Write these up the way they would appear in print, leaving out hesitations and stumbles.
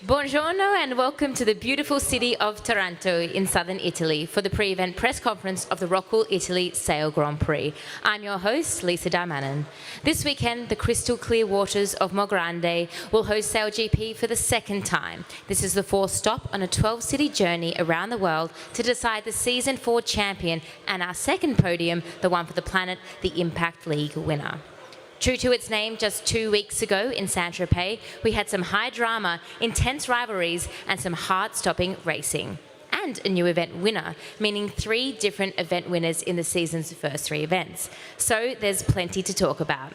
Buongiorno and welcome to the beautiful city of Taranto in southern Italy for the pre-event press conference of the ROCKWOOL Italy Sail Grand Prix. I'm your host, Lisa Darmanin. This weekend, the crystal clear waters of Grande will host SailGP for the second time. This is the fourth stop on a 12-city journey around the world to decide the Season 4 champion and our second podium, the one for the planet, the Impact League winner. True to its name, just 2 weeks ago in Saint-Tropez, we had some high drama, intense rivalries, and some heart-stopping racing. And a new event winner, meaning 3 different event winners in the season's first 3 events. So there's plenty to talk about.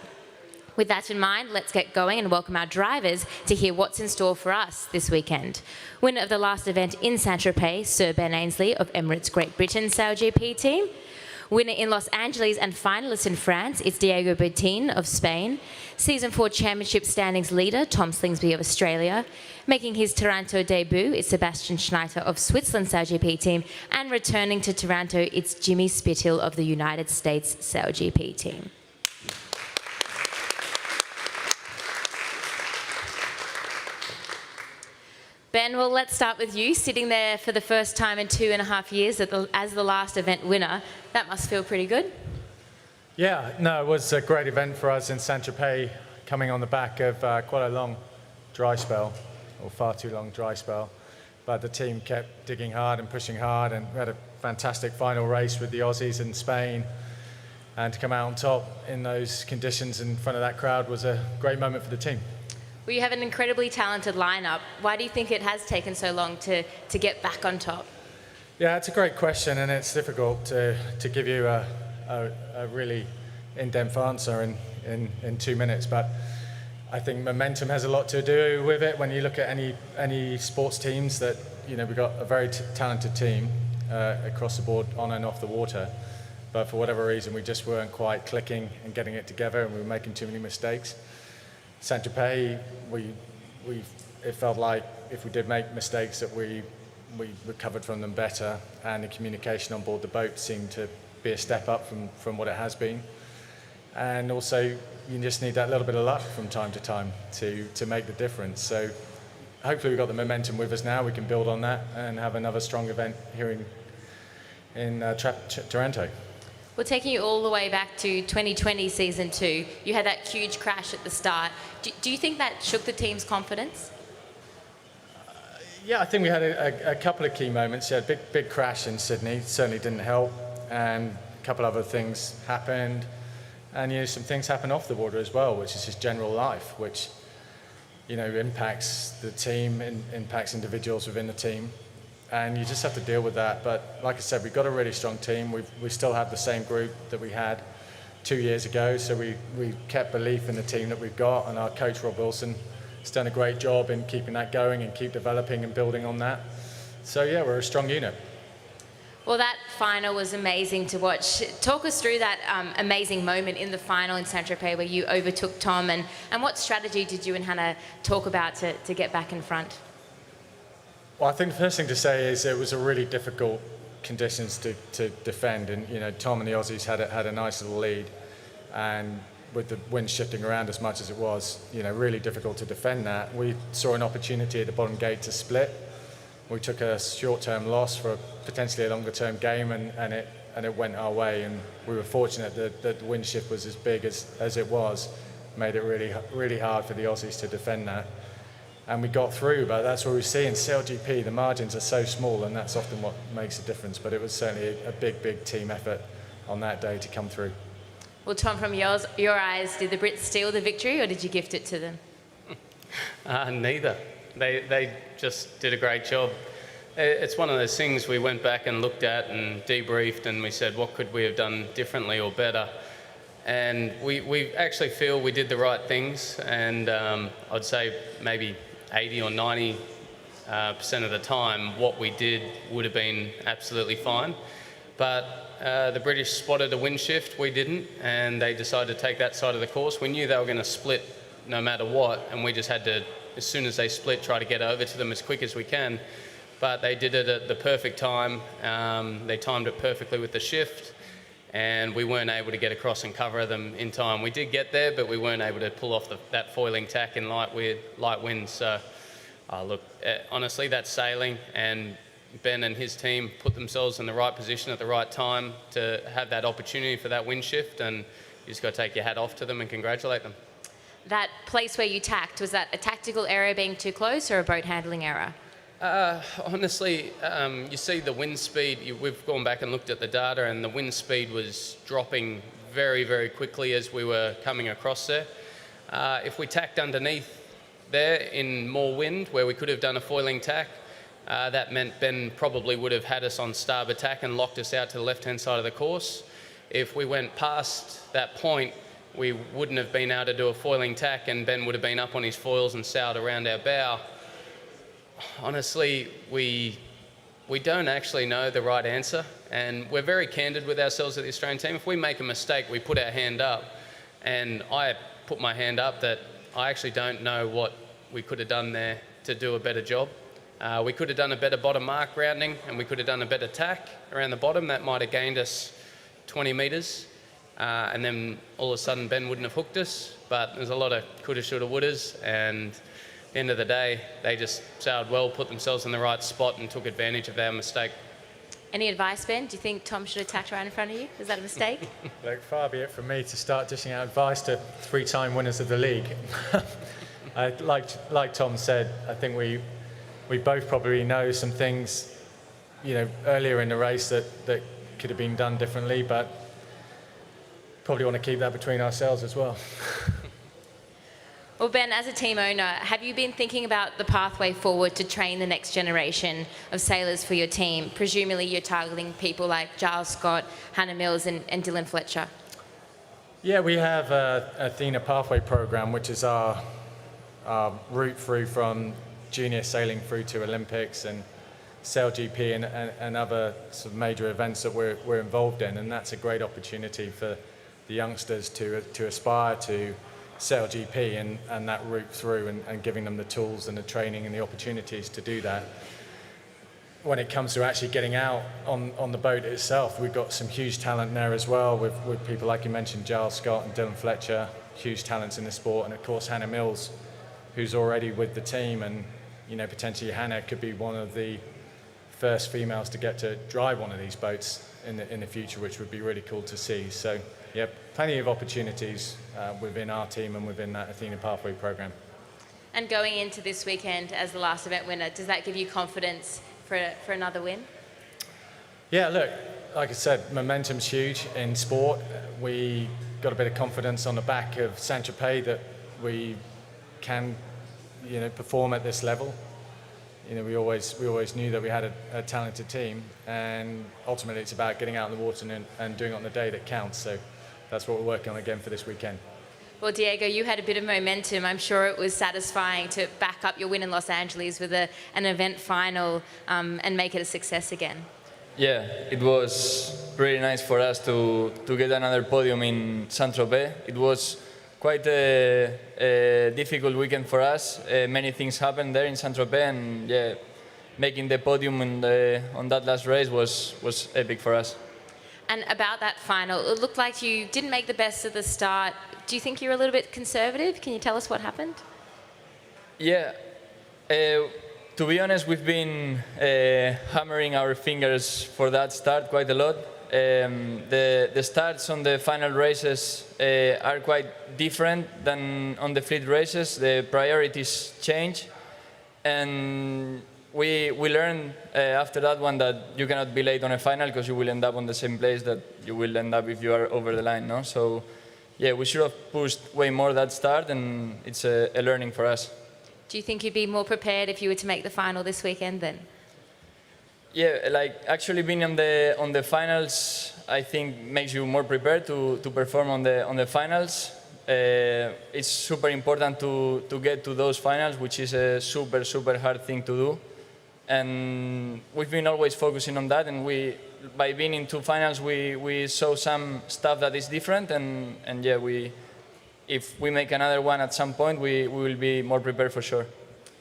With that in mind, let's get going and welcome our drivers to hear what's in store for us this weekend. Winner of the last event in Saint-Tropez, Sir Ben Ainslie of Emirates Great Britain SailGP team. Winner in Los Angeles and finalist in France is Diego Bertin of Spain. Season 4 Championship standings leader, Tom Slingsby of Australia. Making his Taranto debut is Sebastian Schneider of Switzerland SailGP team. And returning to Taranto, it's Jimmy Spithill of the United States SailGP team. Ben, well, let's start with you, sitting there for the first time in 2.5 years as the last event winner. That must feel pretty good. Yeah, no, it was a great event for us in Saint-Tropez, coming on the back of quite a long dry spell, or far too long dry spell. But the team kept digging hard and pushing hard, and we had a fantastic final race with the Aussies in Spain. And to come out on top in those conditions in front of that crowd was a great moment for the team. Well, you have an incredibly talented lineup. Why do you think it has taken so long to get back on top? Yeah, it's a great question, and it's difficult to give you a really in-depth answer in 2 minutes. But I think momentum has a lot to do with it. When you look at any sports teams, that we've got a very talented team across the board, on and off the water. But for whatever reason, we just weren't quite clicking and getting it together, and we were making too many mistakes. Saint-Tropez, it felt like if we did make mistakes that we recovered from them better, and the communication on board the boat seemed to be a step up from what it has been. And also, you just need that little bit of luck from time to time to make the difference. So hopefully we've got the momentum with us now. We can build on that and have another strong event here in Taranto. Well, taking you all the way back to 2020 Season 2, you had that huge crash at the start. Do you think that shook the team's confidence? Yeah, I think we had a couple of key moments. Yeah, big crash in Sydney certainly didn't help, and a couple other things happened. And some things happen off the water as well, which is just general life, which impacts the team, impacts individuals within the team. And you just have to deal with that. But like I said, we've got a really strong team. We still have the same group that we had 2 years ago. So we kept belief in the team that we've got. And our coach, Rob Wilson, has done a great job in keeping that going and keep developing and building on that. So yeah, we're a strong unit. Well, that final was amazing to watch. Talk us through that amazing moment in the final in Saint-Tropez where you overtook Tom. And what strategy did you and Hannah talk about to get back in front? Well, I think the first thing to say is it was a really difficult conditions to defend, and Tom and the Aussies had a nice little lead, and with the wind shifting around as much as it was, really difficult to defend that. We saw an opportunity at the bottom gate to split. We took a short-term loss for potentially a longer-term game, and it went our way, and we were fortunate that the wind shift was as big as it was, made it really hard for the Aussies to defend that. And we got through, but that's what we see in SailGP. The margins are so small, and that's often what makes a difference. But it was certainly a big team effort on that day to come through. Well, Tom, from your eyes, did the Brits steal the victory, or did you gift it to them? Neither. They just did a great job. It's one of those things we went back and looked at and debriefed, and we said, what could we have done differently or better? And we actually feel we did the right things, and I'd say maybe 80 or 90% of the time, what we did would have been absolutely fine. But the British spotted a wind shift, we didn't, and they decided to take that side of the course. We knew they were going to split no matter what, and we just had to, as soon as they split, try to get over to them as quick as we can. But they did it at the perfect time. They timed it perfectly with the shift, and we weren't able to get across and cover them in time. We did get there, but we weren't able to pull off that foiling tack in light winds. So Look, honestly, that's sailing, and Ben and his team put themselves in the right position at the right time to have that opportunity for that wind shift, and you just got to take your hat off to them and congratulate them. That place where you tacked, was that a tactical error being too close or a boat handling error? Honestly, you see the wind speed, we've gone back and looked at the data, and the wind speed was dropping very, very quickly as we were coming across there. If we tacked underneath there in more wind, where we could have done a foiling tack, that meant Ben probably would have had us on starboard tack and locked us out to the left-hand side of the course. If we went past that point, we wouldn't have been able to do a foiling tack, and Ben would have been up on his foils and sailed around our bow. Honestly, we don't actually know the right answer, and we're very candid with ourselves at the Australian team. If we make a mistake, we put our hand up, and I put my hand up that I actually don't know what we could have done there to do a better job. We could have done a better bottom mark rounding, and we could have done a better tack around the bottom. That might have gained us 20 metres, and then all of a sudden Ben wouldn't have hooked us. But there's a lot of coulda, shoulda, wouldas, and at the end of the day, they just sailed well, put themselves in the right spot, and took advantage of our mistake. Any advice, Ben? Do you think Tom should have tacked right in front of you? Is that a mistake? Look, far be it from me to start dishing out advice to three-time winners of the league. Like Tom said, I think we both probably know some things, earlier in the race that could have been done differently, but probably want to keep that between ourselves as well. Well, Ben, as a team owner, have you been thinking about the pathway forward to train the next generation of sailors for your team? Presumably you're targeting people like Giles Scott, Hannah Mills and Dylan Fletcher. Yeah, we have a Athena Pathway program, which is our route through from junior sailing through to Olympics and SailGP and other sort of major events that we're involved in, and that's a great opportunity for the youngsters to aspire to SailGP and that route through and giving them the tools and the training and the opportunities to do that. When it comes to actually getting out on the boat itself, we've got some huge talent there as well with people like you mentioned, Giles Scott and Dylan Fletcher, huge talents in the sport, and of course Hannah Mills, who's already with the team, and potentially Hannah could be one of the first females to get to drive one of these boats in the future, which would be really cool to see. So yeah, plenty of opportunities within our team and within that Athena Pathway program. And going into this weekend as the last event winner, does that give you confidence for another win? Yeah, look, like I said, momentum's huge in sport. We got a bit of confidence on the back of Saint-Tropez that we can, perform at this level. We always knew that we had a talented team, and ultimately it's about getting out in the water and doing it on the day that counts. So that's what we're working on again for this weekend. Well, Diego, you had a bit of momentum. I'm sure it was satisfying to back up your win in Los Angeles with an event final and make it a success again. Yeah, it was really nice for us to get another podium in Saint-Tropez. It was quite a difficult weekend for us. Many things happened there in Saint-Tropez, and yeah, making the podium on that last race was epic for us. And about that final, it looked like you didn't make the best of the start. Do you think you're a little bit conservative? Can you tell us what happened? Yeah, to be honest, we've been hammering our fingers for that start quite a lot. The starts on the final races are quite different than on the fleet races. The priorities change, and we learned after that one that you cannot be late on a final because you will end up on the same place that you will end up if you are over the line, no? So yeah, we should have pushed way more that start, and it's a learning for us. Do you think you'd be more prepared if you were to make the final this weekend then? Yeah, like actually being on the finals, I think makes you more prepared to perform on the finals. It's super important to get to those finals, which is a super hard thing to do. And we've been always focusing on that, and by being in two finals, we saw some stuff that is different, and yeah, if we make another one at some point, we will be more prepared for sure.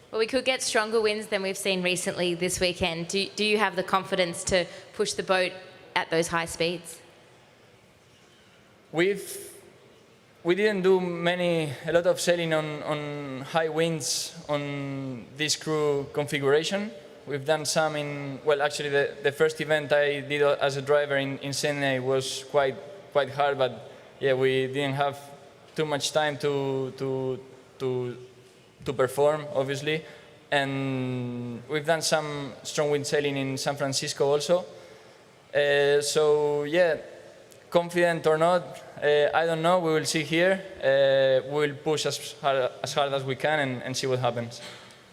Well, we could get stronger wins than we've seen recently this weekend. Do you have the confidence to push the boat at those high speeds? we didn't do a lot of sailing on high winds on this crew configuration. We've done some actually the first event I did as a driver in Sydney was quite hard, but yeah, we didn't have too much time to perform, obviously. And we've done some strong wind sailing in San Francisco also. So yeah, confident or not, I don't know. We will see here. We'll push as hard as we can and see what happens.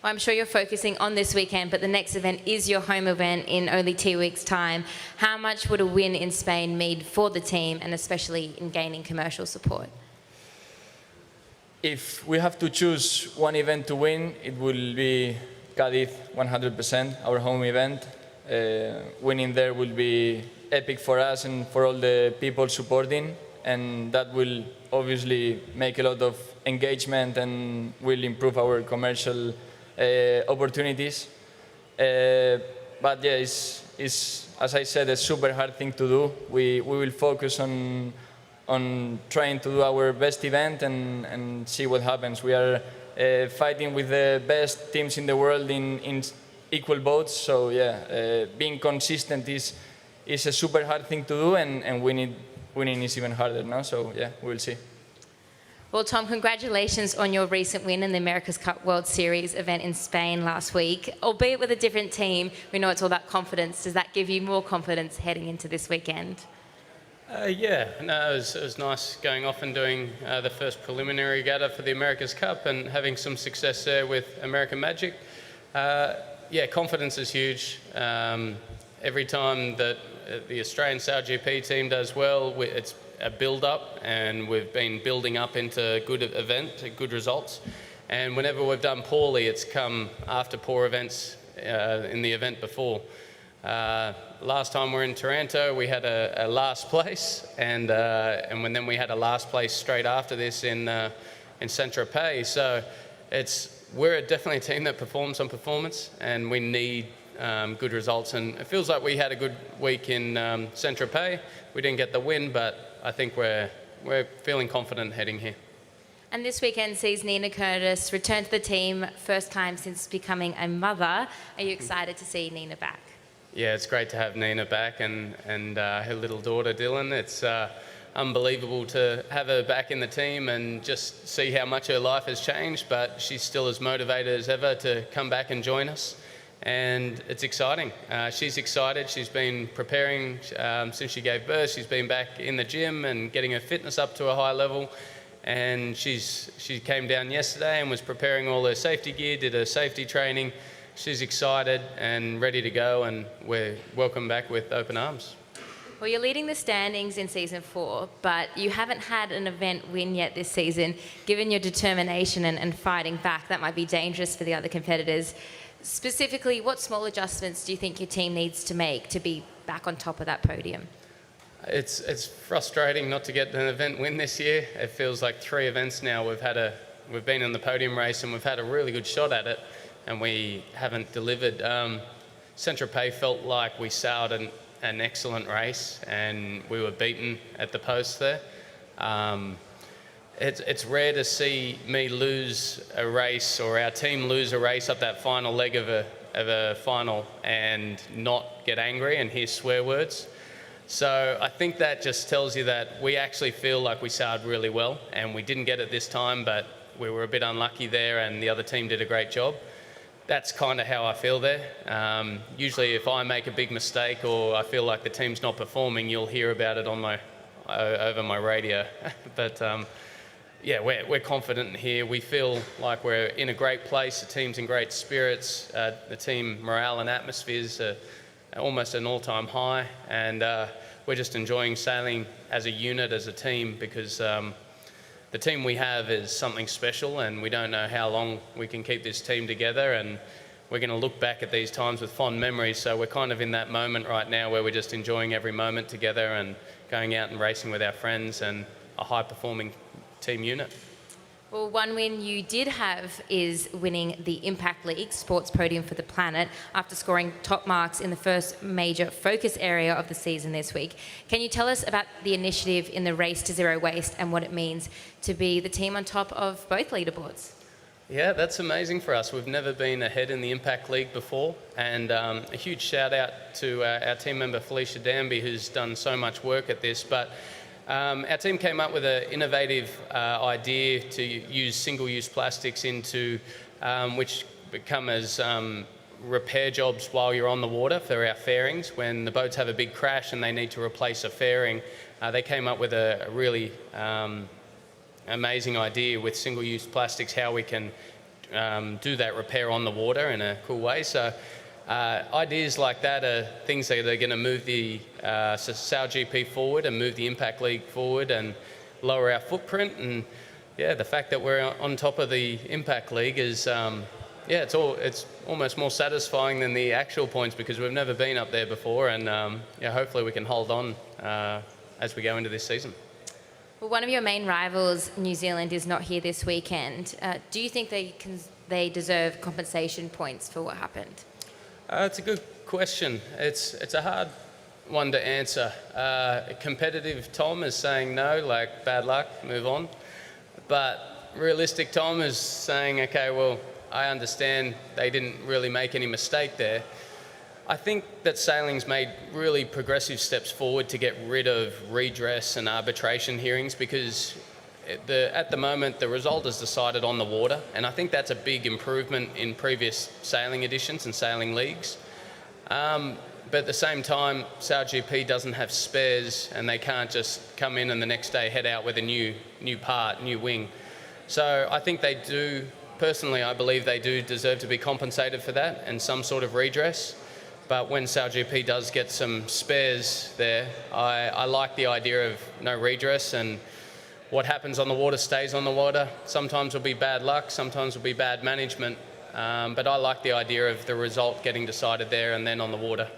Well, I'm sure you're focusing on this weekend, but the next event is your home event in only 2 weeks' time. How much would a win in Spain mean for the team, and especially in gaining commercial support? If we have to choose one event to win, it will be Cádiz 100%, our home event. Winning there will be epic for us and for all the people supporting, and that will obviously make a lot of engagement and will improve our commercial opportunities. But yeah, it's, as I said, a super hard thing to do. We will focus on trying to do our best event and see what happens. We are fighting with the best teams in the world in equal boats, so yeah, being consistent is a super hard thing to do, and winning is even harder now, so yeah, we'll see. Well, Tom, congratulations on your recent win in the America's Cup World Series event in Spain last week. Albeit with a different team, we know it's all about confidence. Does that give you more confidence heading into this weekend? Yeah, no, it was nice going off and doing the first preliminary regatta for the America's Cup and having some success there with American Magic. Yeah, confidence is huge. Every time that the Australian SailGP team does well, it's a build-up, and we've been building up into good good results. And whenever we've done poorly, it's come after poor events in the event before. Last time we were in Taranto, we had a last place, and then we had a last place straight after this in Saint-Tropez. So we're definitely a team that performs on performance, and we need good results. And it feels like we had a good week in Saint-Tropez. We didn't get the win, but I think we're feeling confident heading here. And this weekend sees Nina Curtis return to the team, first time since becoming a mother. Are you excited to see Nina back? Yeah, it's great to have Nina back and her little daughter Dylan. It's unbelievable to have her back in the team and just see how much her life has changed, but she's still as motivated as ever to come back and join us. And it's exciting. She's excited. She's been preparing since she gave birth. She's been back in the gym and getting her fitness up to a high level. And she came down yesterday and was preparing all her safety gear, did her safety training. She's excited and ready to go, and we're welcome back with open arms. Well, you're leading the standings in season 4, but you haven't had an event win yet this season. Given your determination and fighting back, that might be dangerous for the other competitors. Specifically, what small adjustments do you think your team needs to make to be back on top of that podium? It's frustrating not to get an event win this year. It feels like 3 events now we've been in the podium race and we've had a really good shot at it, and we haven't delivered. Saint-Tropez felt like we sailed an excellent race and we were beaten at the post there. It's rare to see me lose a race or our team lose a race up that final leg of a final and not get angry and hear swear words. So I think that just tells you that we actually feel like we sailed really well, and we didn't get it this time, but we were a bit unlucky there and the other team did a great job. That's kind of how I feel there. Usually if I make a big mistake or I feel like the team's not performing, you'll hear about it on over my radio. But yeah, we're confident here. We feel like we're in a great place. The team's in great spirits. The team morale and atmosphere's almost an all-time high, and we're just enjoying sailing as a unit, as a team, because the team we have is something special, and we don't know how long we can keep this team together, and we're going to look back at these times with fond memories. So we're kind of in that moment right now where we're just enjoying every moment together and going out and racing with our friends and a high-performing team unit. Well, one win you did have is winning the Impact League Sports Podium for the Planet after scoring top marks in the first major focus area of the season this week. Can you tell us about the initiative in the Race to Zero Waste and what it means to be the team on top of both leaderboards? Yeah, that's amazing for us. We've never been ahead in the Impact League before, and a huge shout out to our team member Felicia Danby, who's done so much work at this. But our team came up with an innovative idea to use single-use plastics into which become as repair jobs while you're on the water for our fairings. When the boats have a big crash and they need to replace a fairing, they came up with a really amazing idea with single-use plastics, how we can do that repair on the water in a cool way. So ideas like that are things that are going to move the SailGP forward and move the Impact League forward and lower our footprint. And yeah, the fact that we're on top of the Impact League is, it's almost more satisfying than the actual points because we've never been up there before. And hopefully we can hold on as we go into this season. Well, one of your main rivals, New Zealand, is not here this weekend. Do you think they deserve compensation points for what happened? It's a good question. It's a hard one to answer. Competitive Tom is saying no, like bad luck, move on. But realistic Tom is saying, okay, well, I understand they didn't really make any mistake there. I think that sailing's made really progressive steps forward to get rid of redress and arbitration hearings because at the moment the result is decided on the water, and I think that's a big improvement in previous sailing editions and sailing leagues. But at the same time, SailGP doesn't have spares and they can't just come in and the next day head out with a new part, new wing. So I think they do, personally I believe they do deserve to be compensated for that and some sort of redress. But when SailGP does get some spares there, I like the idea of no redress, and what happens on the water stays on the water. Sometimes it'll be bad luck, sometimes it'll be bad management, but I like the idea of the result getting decided there and then on the water.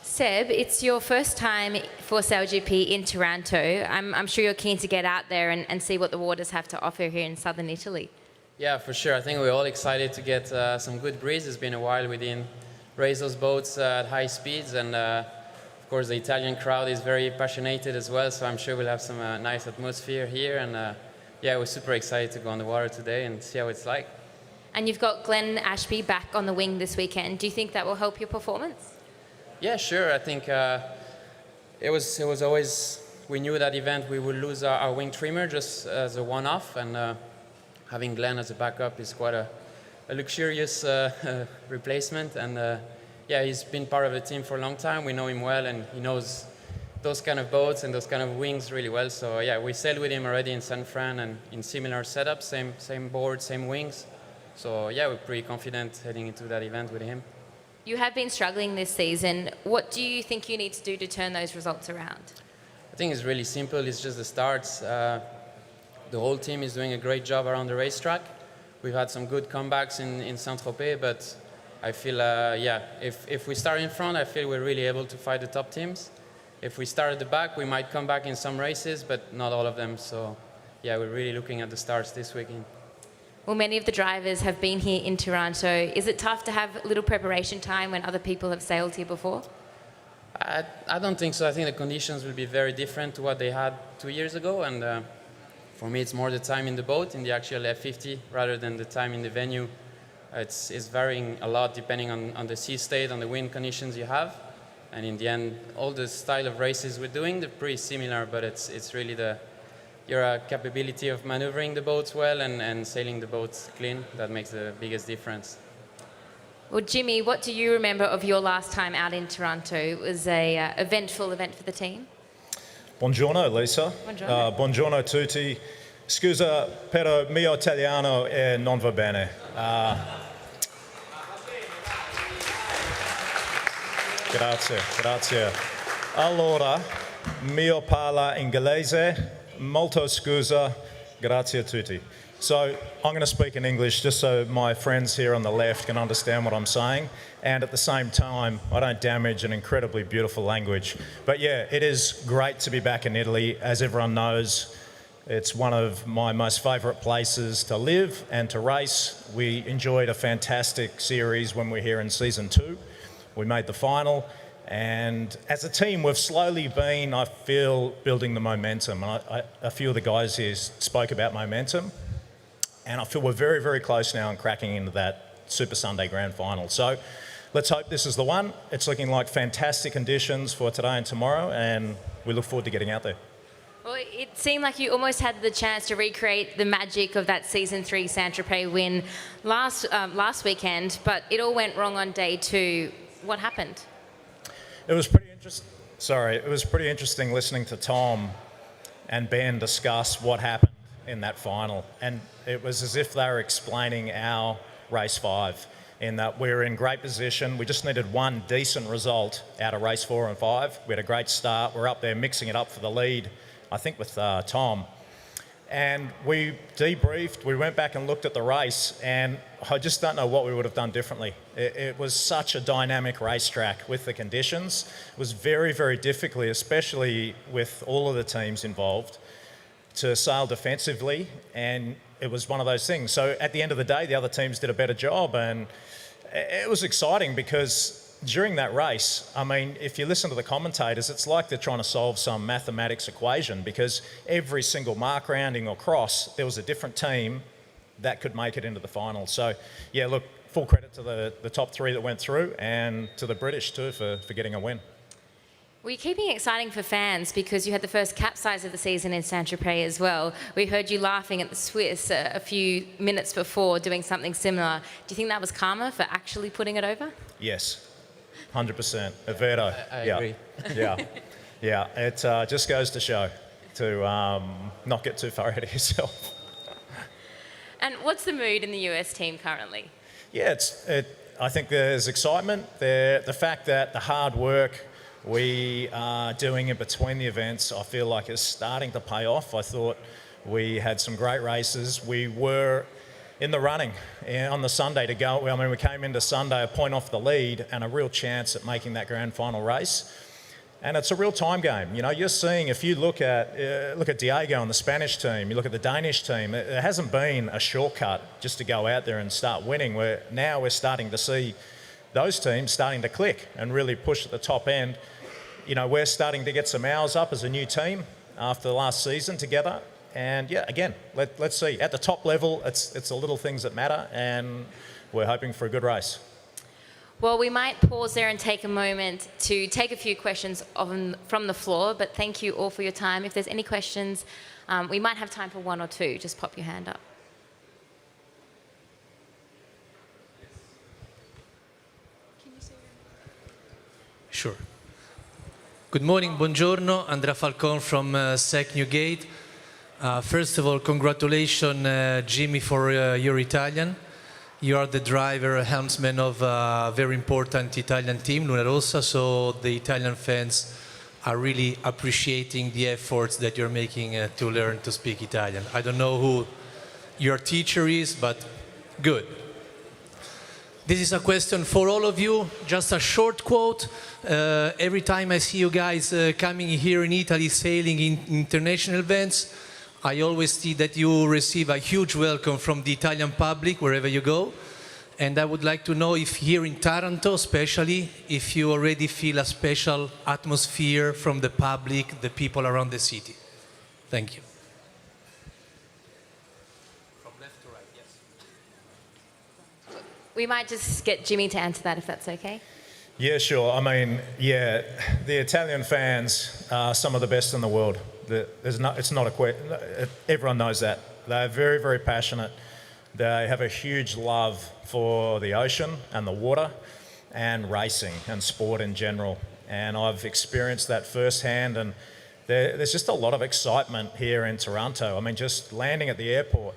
Seb, it's your first time for SailGP in Taranto. I'm sure you're keen to get out there and see what the waters have to offer here in southern Italy. Yeah, for sure. I think we're all excited to get some good breeze. It's been a while we didn't race those boats at high speeds, and of course the Italian crowd is very passionate as well, so I'm sure we'll have some nice atmosphere here, and we're super excited to go on the water today and see how it's like. And you've got Glenn Ashby back on the wing this weekend. Do you think that will help your performance? Yeah, sure. I think it was always, we knew that event we would lose our wing trimmer just as a one-off, and having Glenn as a backup is quite a luxurious replacement, and he's been part of the team for a long time. We know him well, and he knows those kind of boats and those kind of wings really well. So we sailed with him already in San Fran and in similar setups, same board, same wings. So we're pretty confident heading into that event with him. You have been struggling this season. What do you think you need to do to turn those results around? I think it's really simple. It's just the starts. The whole team is doing a great job around the racetrack. We've had some good comebacks in Saint-Tropez, but I feel, if we start in front, I feel we're really able to fight the top teams. If we start at the back, we might come back in some races, but not all of them. So, we're really looking at the starts this weekend. Well, many of the drivers have been here in Taranto. Is it tough to have little preparation time when other people have sailed here before? I don't think so. I think the conditions will be very different to what they had 2 years ago, and for me, it's more the time in the boat, in the actual F50, rather than the time in the venue. It's varying a lot depending on the sea state, on the wind conditions you have. And in the end, all the style of races we're doing, they're pretty similar, but it's really your capability of maneuvering the boats well and sailing the boats clean that makes the biggest difference. Well, Jimmy, what do you remember of your last time out in Taranto? It was an eventful event for the team. Buongiorno Lisa. Buongiorno. Buongiorno tutti. Scusa, però mio italiano non va bene. Grazie. Allora, mio parla inglese. Molto scusa. Grazie a tutti. So I'm going to speak in English just so my friends here on the left can understand what I'm saying, and at the same time I don't damage an incredibly beautiful language. But it is great to be back in Italy. As everyone knows, It's one of my most favourite places to live and to race. We enjoyed a fantastic series when we were here in season 2. We made the final, and as a team we've slowly been, I feel, building the momentum. A few of the guys here spoke about momentum, and I feel we're very, very close now and cracking into that Super Sunday Grand Final. So let's hope this is the one. It's looking like fantastic conditions for today and tomorrow, and we look forward to getting out there. Well, it seemed like you almost had the chance to recreate the magic of that Season 3 Saint-Tropez win last weekend, but it all went wrong on day 2. What happened? It was pretty interesting. It was pretty interesting listening to Tom and Ben discuss what happened in that final, and it was as if they were explaining our race 5, in that we were in great position. We just needed one decent result out of race 4 and 5. We had a great start. We're up there mixing it up for the lead, I think with Tom. And we debriefed, we went back and looked at the race, and I just don't know what we would have done differently. It was such a dynamic racetrack with the conditions. It was very, very difficult, especially with all of the teams involved, to sail defensively, and it was one of those things. So at the end of the day, the other teams did a better job, and it was exciting because during that race, I mean, if you listen to the commentators, it's like they're trying to solve some mathematics equation, because every single mark rounding or cross, there was a different team that could make it into the final. So yeah, look, full credit to the top 3 that went through, and to the British too for getting a win. Well, you're keeping it exciting for fans because you had the first capsize of the season in Saint-Tropez as well. We heard you laughing at the Swiss a few minutes before doing something similar. Do you think that was karma for actually putting it over? Yes, 100%. Alberto. I agree. Yeah. It just goes to show to not get too far ahead of yourself. And what's the mood in the US team currently? Yeah, I think there's excitement. The fact that the hard work we are doing in between the events, I feel like is starting to pay off. I thought we had some great races. We were in the running on the Sunday to go. I mean, we came into Sunday a point off the lead and a real chance at making that grand final race. And it's a real time game. You know, you're seeing, if you look at Diego and the Spanish team, you look at the Danish team, there hasn't been a shortcut just to go out there and start winning. Now we're starting to see those teams starting to click and really push at the top end. You know, we're starting to get some hours up as a new team after the last season together. And yeah, again, let's see. At the top level, it's the little things that matter, and we're hoping for a good race. Well, we might pause there and take a moment to take a few questions from the floor, but thank you all for your time. If there's any questions, we might have time for 1 or 2. Just pop your hand up. Sure. Good morning, buongiorno. Andrea Falcon from SEC Newgate. First of all, congratulations, Jimmy, for your Italian. You are the driver, helmsman of a very important Italian team, Luna Rossa, so the Italian fans are really appreciating the efforts that you're making to learn to speak Italian. I don't know who your teacher is, but good. This is a question for all of you, just a short quote. Every time I see you guys coming here in Italy, sailing in international events, I always see that you receive a huge welcome from the Italian public wherever you go. And I would like to know if here in Taranto, especially, if you already feel a special atmosphere from the public, the people around the city. Thank you. We might just get Jimmy to answer that if that's okay. Yeah, sure. I mean, yeah, the Italian fans are some of the best in the world. Everyone knows that. They're very, very passionate. They have a huge love for the ocean and the water and racing and sport in general. And I've experienced that firsthand, and there's just a lot of excitement here in Toronto. I mean, just landing at the airport,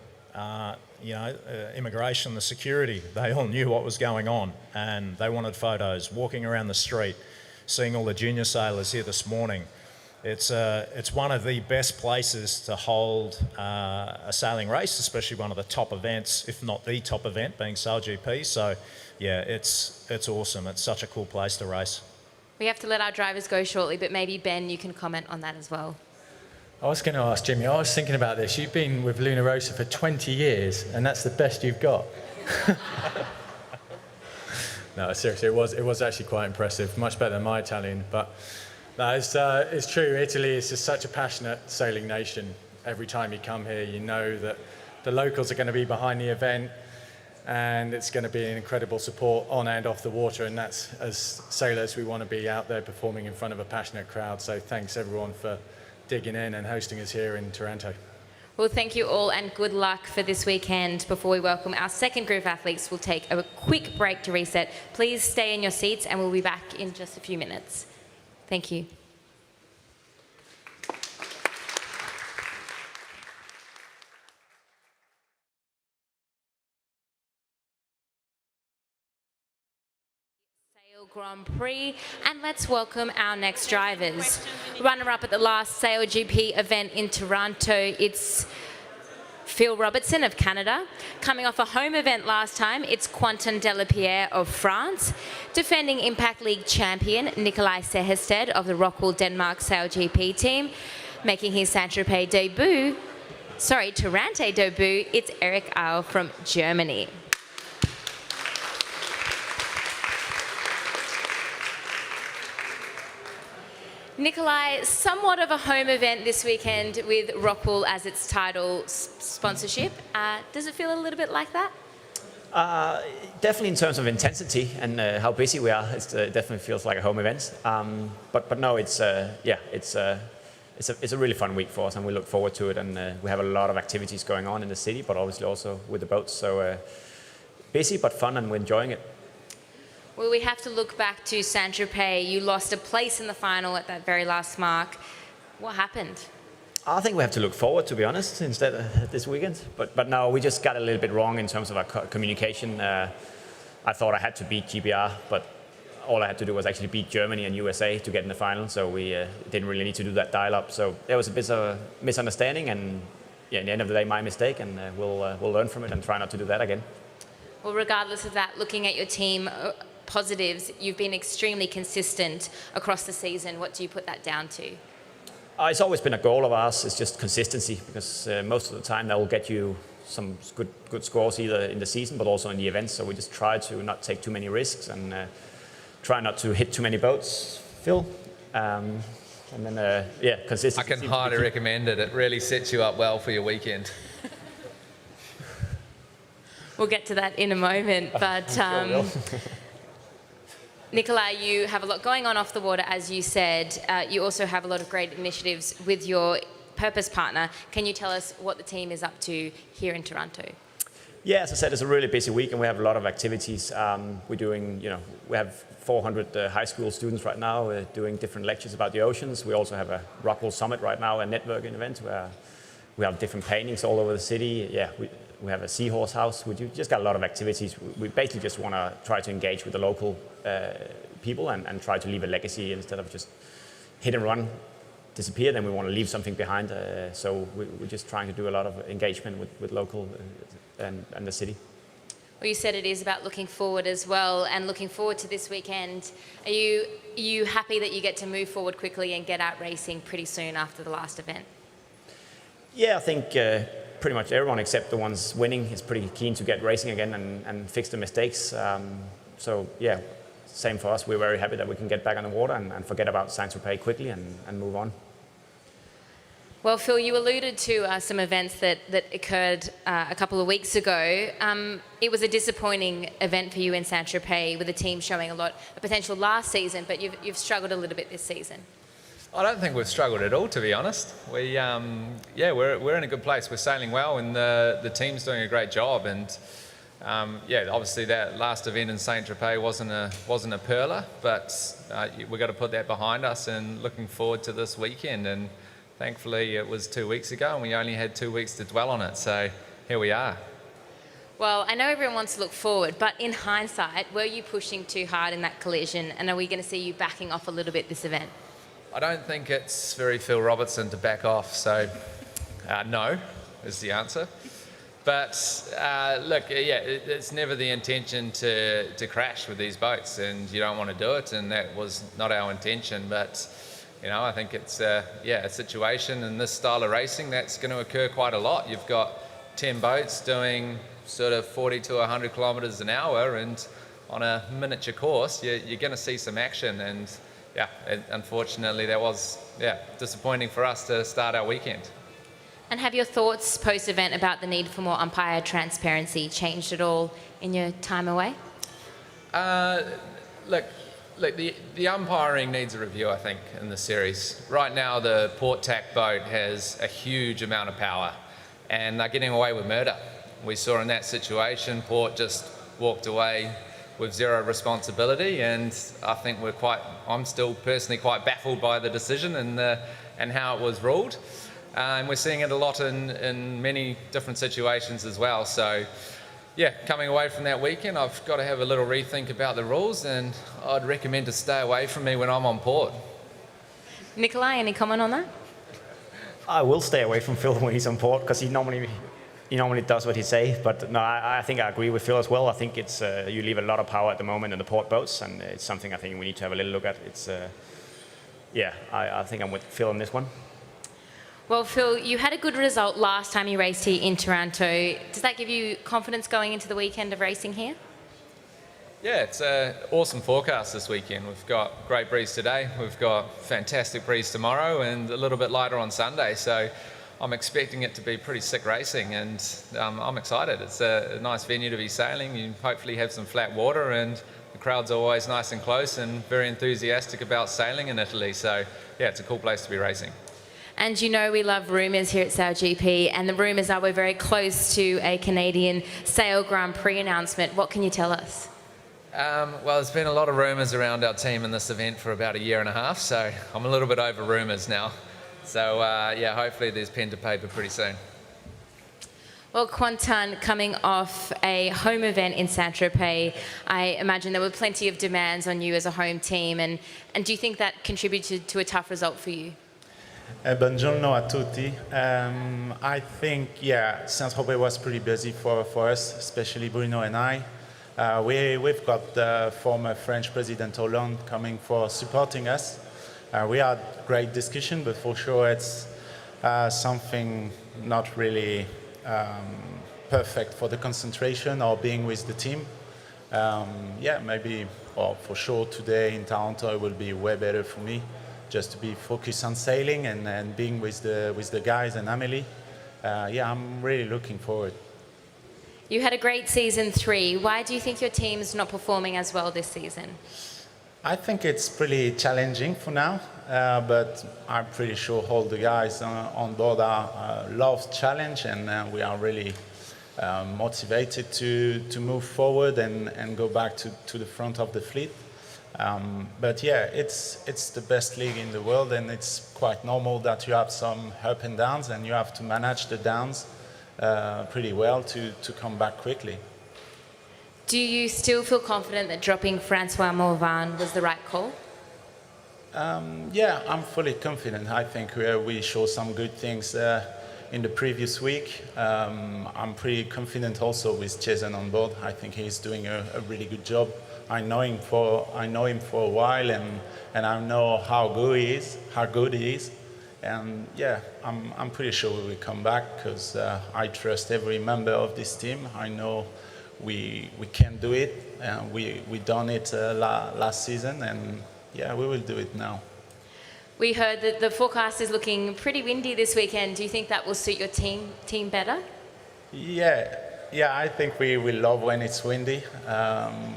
immigration, the security, they all knew what was going on and they wanted photos. Walking around the street, seeing all the junior sailors here this morning. It's one of the best places to hold a sailing race, especially one of the top events, if not the top event, being SailGP. So yeah, it's awesome. It's such a cool place to race. We have to let our drivers go shortly, but maybe Ben, you can comment on that as well. I was going to ask Jimmy, I was thinking about this. You've been with Luna Rossa for 20 years, and that's the best you've got. No, seriously, it was actually quite impressive, much better than my Italian. But no, it's true. Italy is just such a passionate sailing nation. Every time you come here, you know that the locals are going to be behind the event, and it's going to be an incredible support on and off the water. And that's, as sailors, we want to be out there performing in front of a passionate crowd. So thanks everyone for digging in and hosting us here in Taranto. Well, thank you all and good luck for this weekend. Before we welcome our second group of athletes, we'll take a quick break to reset. Please stay in your seats and we'll be back in just a few minutes. Thank you. Grand Prix, and let's welcome our next drivers. Runner-up at the last SailGP event in Toronto, it's Phil Robertson of Canada. Coming off a home event last time, it's Quentin Delapierre of France. Defending Impact League champion, Nikolai Sehested of the ROCKWOOL Denmark SailGP team. Making his Saint-Tropez debut, Taranto debut, it's Eric Au from Germany. Nikolai, somewhat of a home event this weekend with ROCKWOOL as its title sponsorship. Does it feel a little bit like that? Definitely in terms of intensity and how busy we are, it definitely feels like a home event. But no, it's a really fun week for us, and we look forward to it. And we have a lot of activities going on in the city, but obviously also with the boats. So busy but fun, and we're enjoying it. Well, we have to look back to Saint-Tropez. You lost a place in the final at that very last mark. What happened? I think we have to look forward, to be honest, instead of this weekend. But no, we just got a little bit wrong in terms of our communication. I thought I had to beat GBR, but all I had to do was actually beat Germany and USA to get in the final. So we didn't really need to do that dial-up. So there was a bit of a misunderstanding, and yeah, in the end of the day, my mistake, and we'll learn from it and try not to do that again. Well, regardless of that, looking at your team, positives, you've been extremely consistent across the season. What do you put that down to? It's always been a goal of ours. It's just consistency, because most of the time that will get you some good scores either in the season but also in the events. So we just try to not take too many risks and try not to hit too many boats, Phil. And then, consistency. I can highly recommend it. It really sets you up well for your weekend. We'll get to that in a moment, but Nikolai, you have a lot going on off the water, as you said. You also have a lot of great initiatives with your purpose partner. Can you tell us what the team is up to here in Toronto? Yeah, as I said, it's a really busy week and we have a lot of activities. We're doing, we have 400 high school students right now doing different lectures about the oceans. We also have a ROCKWOOL Summit right now, a networking event where we have different paintings all over the city. Yeah, we have a seahorse house. We just got a lot of activities. We basically just want to try to engage with the local people and try to leave a legacy instead of just hit and run, disappear. Then we want to leave something behind. So we're just trying to do a lot of engagement with local and the city. Well, you said it is about looking forward as well, and looking forward to this weekend. Are you happy that you get to move forward quickly and get out racing pretty soon after the last event? Yeah, I think pretty much everyone except the ones winning is pretty keen to get racing again and fix the mistakes. So yeah, same for us. We're very happy that we can get back on the water and forget about Saint-Tropez quickly and move on. Well, Phil, you alluded to some events that occurred a couple of weeks ago. It was a disappointing event for you in Saint-Tropez, with the team showing a lot of potential last season, but you've struggled a little bit this season. I don't think we've struggled at all, to be honest. We're in a good place. We're sailing well, and the team's doing a great job. And obviously that last event in Saint-Tropez wasn't a perler, but we've got to put that behind us and looking forward to this weekend. And thankfully it was 2 weeks ago, and we only had 2 weeks to dwell on it. So here we are. Well, I know everyone wants to look forward, but in hindsight, were you pushing too hard in that collision? And are we going to see you backing off a little bit this event? I don't think it's very Phil Robertson to back off, so no is the answer. But look, it's never the intention to crash with these boats, and you don't want to do it, and that was not our intention. But You know, I think it's a situation in this style of racing that's going to occur quite a lot. You've got 10 boats doing sort of 40 to 100 kilometers an hour, and on a miniature course, you're going to see some action. And unfortunately, that was disappointing for us to start our weekend. And have your thoughts post-event about the need for more umpire transparency changed at all in your time away? Look, the umpiring needs a review, I think, in the series. Right now, the port tack boat has a huge amount of power, and they're getting away with murder. We saw in that situation, Port just walked away with zero responsibility, and I think I'm still personally quite baffled by the decision and how it was ruled. And we're seeing it a lot in many different situations as well. So, yeah, coming away from that weekend, I've got to have a little rethink about the rules, and I'd recommend to stay away from me when I'm on port. Nikolai, any comment on that? I will stay away from Phil when he's on port, because he normally does what he says. But no, I think I agree with Phil as well. I think it's you leave a lot of power at the moment in the port boats, and it's something I think we need to have a little look at. It's I think I'm with Phil on this one. Well, Phil, you had a good result last time you raced here in Toronto. Does that give you confidence going into the weekend of racing here? Yeah, it's an awesome forecast this weekend. We've got great breeze today, we've got fantastic breeze tomorrow, and a little bit lighter on Sunday. So I'm expecting it to be pretty sick racing, and I'm excited. It's a nice venue to be sailing. You hopefully have some flat water, and the crowd's always nice and close and very enthusiastic about sailing in Italy. So yeah, it's a cool place to be racing. And you know we love rumours here at SailGP, and the rumours are we're very close to a Canadian Sail Grand Prix announcement. What can you tell us? Well, there's been a lot of rumours around our team in this event for about a year and a half, so I'm a little bit over rumours now. So hopefully there's pen to paper pretty soon. Well, Quentin, coming off a home event in Saint-Tropez, I imagine there were plenty of demands on you as a home team, and do you think that contributed to a tough result for you? Buongiorno a tutti. I think, Saint-Tropez was pretty busy for us, especially Bruno and I. We've got the former French President Hollande coming for supporting us. We had great discussion, but for sure it's something not really perfect for the concentration or being with the team. Maybe, or for sure today in Toronto it will be way better for me, just to be focused on sailing and being with the guys and Amelie. I'm really looking forward. You had a great season 3. Why do you think your team's not performing as well this season? I think it's pretty challenging for now, but I'm pretty sure all the guys on board love challenge, and we are really motivated to move forward and go back to the front of the fleet. It's the best league in the world, and it's quite normal that you have some up and downs, and you have to manage the downs pretty well to come back quickly. Do you still feel confident that dropping Francois Morvan was the right call? I'm fully confident. I think we showed some good things in the previous week. I'm pretty confident also with Jason on board. I think he's doing a really good job. I know him for a while, and I know how good he is. And I'm pretty sure we will come back, because I trust every member of this team. I know we can do it. We done it last season, and we will do it now. We heard that the forecast is looking pretty windy this weekend. Do you think that will suit your team better? I think we love when it's windy.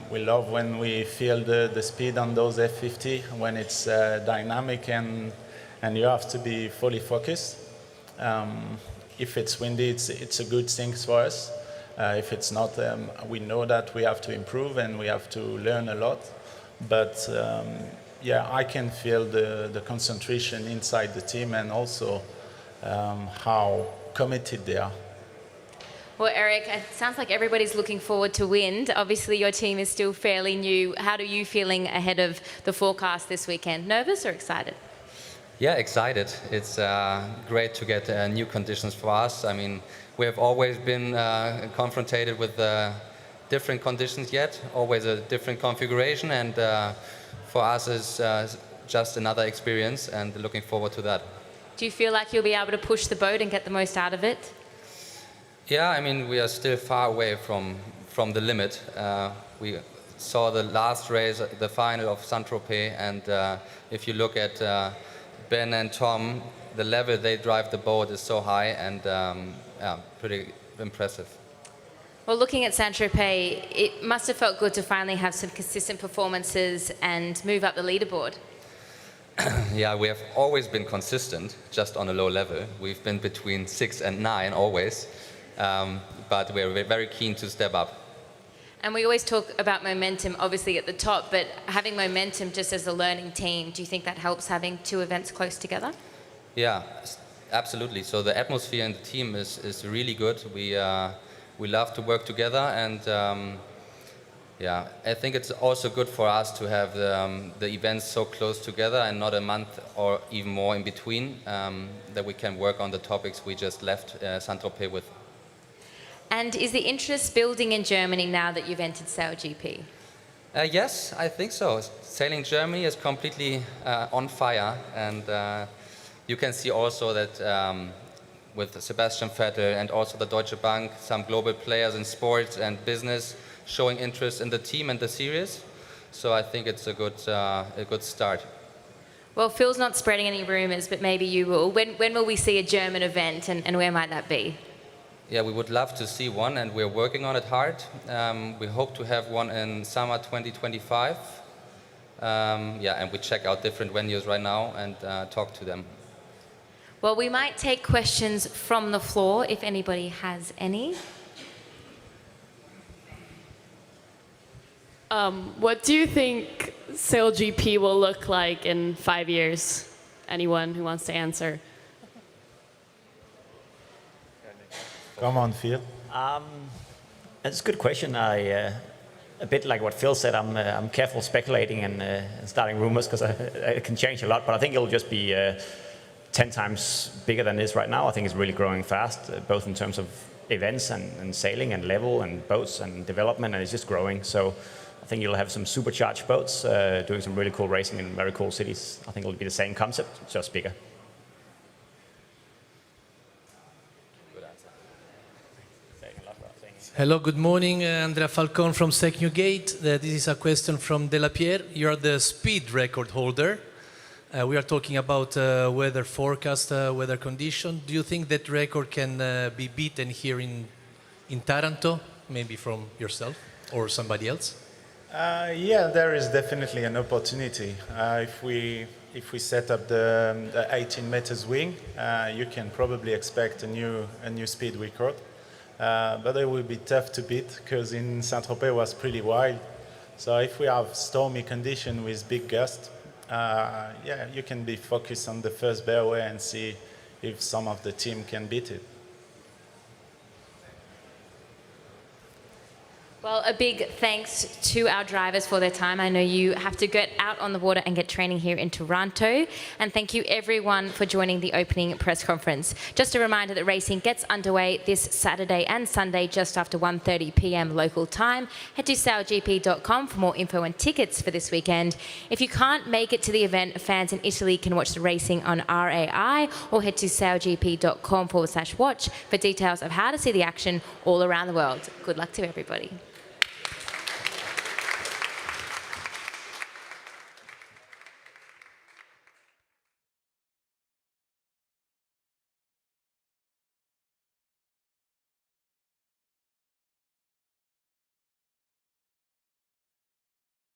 We love when we feel the speed on those F50, when it's dynamic and you have to be fully focused. If it's windy, it's a good thing for us. If it's not, we know that we have to improve and we have to learn a lot. But I can feel the concentration inside the team, and also how committed they are. Well, Eric, it sounds like everybody's looking forward to wind. Obviously, your team is still fairly new. How are you feeling ahead of the forecast this weekend? Nervous or excited? Yeah, excited. It's great to get new conditions for us. I mean, we have always been confronted with different conditions yet, always a different configuration, and for us it's just another experience, and looking forward to that. Do you feel like you'll be able to push the boat and get the most out of it? Yeah, I mean, we are still far away from the limit. We saw the last race, the final of Saint-Tropez, and if you look at Ben and Tom, the level they drive the boat is so high, and yeah, pretty impressive. Well, looking at Saint-Tropez, it must have felt good to finally have some consistent performances and move up the leaderboard. Yeah, we have always been consistent, just on a low level. We've been between 6 and 9 always, but we're very keen to step up. And we always talk about momentum, obviously, at the top, but having momentum just as a learning team, do you think that helps having two events close together? Yeah, absolutely. So the atmosphere in the team is really good. We love to work together, and yeah, I think it's also good for us to have the events so close together and not a month or even more in between, that we can work on the topics we just left Saint-Tropez with. And is the interest building in Germany now that you've entered SailGP? Yes, I think so. Sailing Germany is completely on fire, and you can see also that with Sebastian Vettel and also the Deutsche Bank, some global players in sports and business showing interest in the team and the series. So I think it's a good start. Well, Phil's not spreading any rumors, but maybe you will. When will we see a German event, and where might that be? Yeah, we would love to see one, and we're working on it hard. We hope to have one in summer 2025. Yeah, and we check out different venues right now and talk to them. Well, we might take questions from the floor if anybody has any. What do you think SailGP will look like in 5 years? Anyone who wants to answer? Come on, Phil. That's a good question. A bit like what Phil said, I'm careful speculating and starting rumors because it can change a lot, but I think it'll just be 10 times bigger than it is right now. I think it's really growing fast, both in terms of events and sailing and level and boats and development, and it's just growing. So I think you'll have some supercharged boats doing some really cool racing in very cool cities. I think it'll be the same concept, just bigger. Hello, good morning. Andrea Falcon from Sec Newgate. This is a question from Delapierre. You are the speed record holder. We are talking about weather forecast, weather condition. Do you think that record can be beaten here in Taranto, maybe from yourself or somebody else? Yeah, there is definitely an opportunity. If we set up the 18 meters wing, you can probably expect a new speed record. But it will be tough to beat because in Saint-Tropez was pretty wild. So if we have stormy condition with big gusts, yeah, you can be focused on the first bareway and see if some of the team can beat it. Well, a big thanks to our drivers for their time. I know you have to get out on the water and get training here in Taranto. And thank you everyone for joining the opening press conference. Just a reminder that racing gets underway this Saturday and Sunday just after 1:30 p.m. local time. Head to sailgp.com for more info and tickets for this weekend. If you can't make it to the event, fans in Italy can watch the racing on RAI or head to sailgp.com/watch for details of how to see the action all around the world. Good luck to everybody.